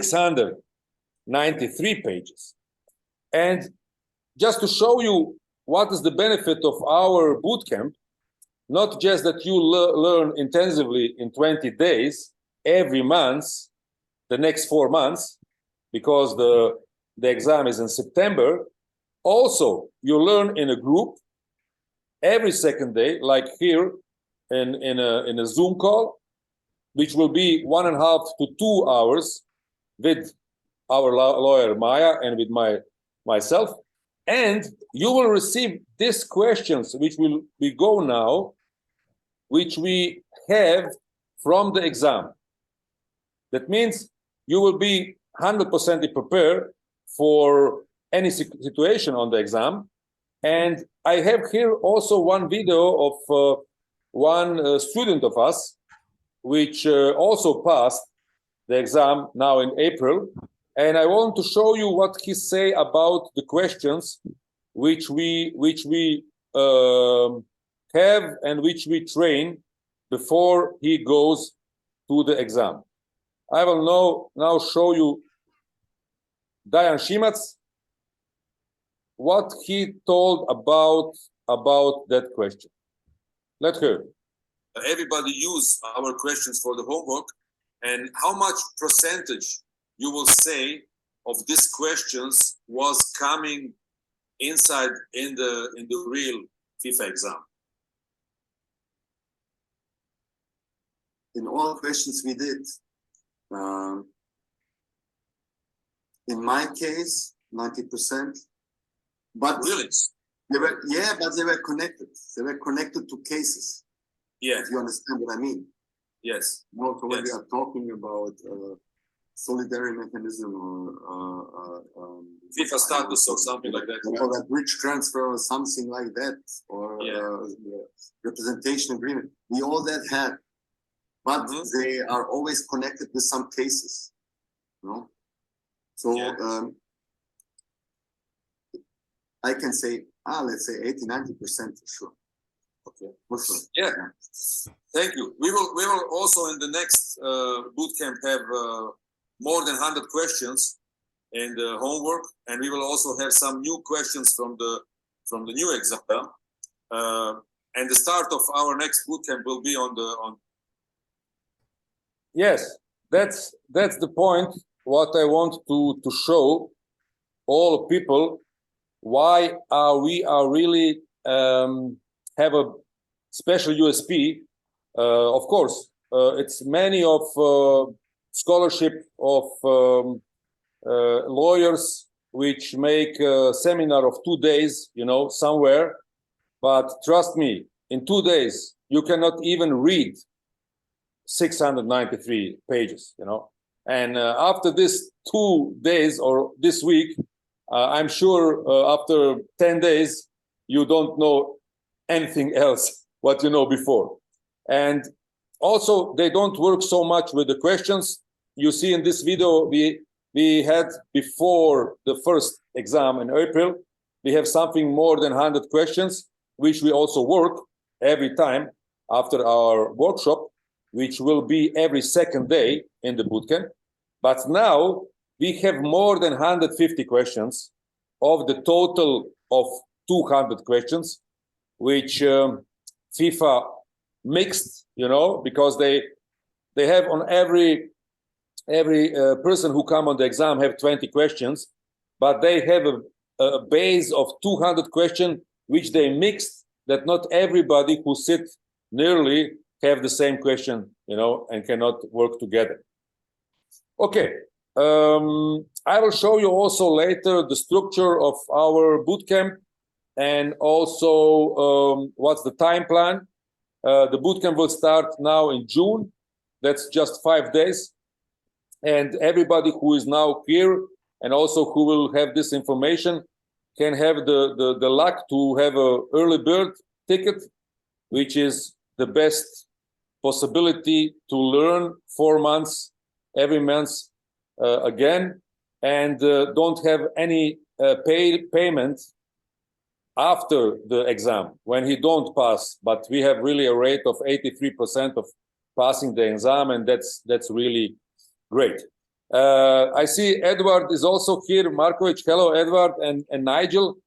693 pages. And just to show you what is the benefit of our bootcamp, not just that you learn intensively in 20 days every month, the next 4 months, because the exam is in September. Also, you learn in a group every second day, like here in a Zoom call, which will be 1.5 to 2 hours with our lawyer Maya and with myself. And you will receive these questions, which we go now, which we have from the exam. That means you will be 100% prepared for any situation on the exam. And I have here also one video of one student of us, which also passed the exam now in April. And I want to show you what he say about the questions which we have and which we train before he goes to the exam. I will now show you Dayan Simac, what he told about that question. Let's hear. Everybody use our questions for the homework, and how much percentage you will say of these questions was coming inside in the real FIFA exam? In all questions we did, in my case, 90%. But really, they were, yeah, but they were connected. They were connected to cases. Yeah, if you understand what I mean. Yes. Also, when we are talking about solidarity mechanism or FIFA status or something like that, or that bridge transfer or something like that, or representation agreement, we all that had, but they are always connected with some cases, you know. So I can say, let's say 80-90% for sure. Okay. For sure. Yeah. Thank you. We will also in the next bootcamp have more than 100 questions in the homework, and we will also have some new questions from the new exam. And the start of our next bootcamp will be on. Yes, that's the point. What I want to show all people, why we are really have a special USP. Of course, it's many of scholarship of lawyers which make a seminar of 2 days, you know, somewhere. But trust me, in 2 days, you cannot even read 693 pages, you know. And after this 2 days or this week, I'm sure after 10 days, you don't know anything else what you know before. And also, they don't work so much with the questions. You see in this video, we had before the first exam in April, we have something more than 100 questions, which we also work every time after our workshop, which will be every second day in the bootcamp. But now we have more than 150 questions of the total of 200 questions, which FIFA mixed, you know, because they have on every person who come on the exam have 20 questions, but they have a base of 200 questions, which they mixed, that not everybody who sit nearly have the same question, you know, and cannot work together. Okay, I will show you also later the structure of our bootcamp and also what's the time plan. The bootcamp will start now in June. That's just 5 days. And everybody who is now here and also who will have this information can have the luck to have an early bird ticket, which is the best possibility to learn 4 months, every month again, and don't have any payment after the exam when he don't pass. But we have really a rate of 83% of passing the exam, and that's really great. I see Edward is also here. Markovic, hello, Edward, and Nigel.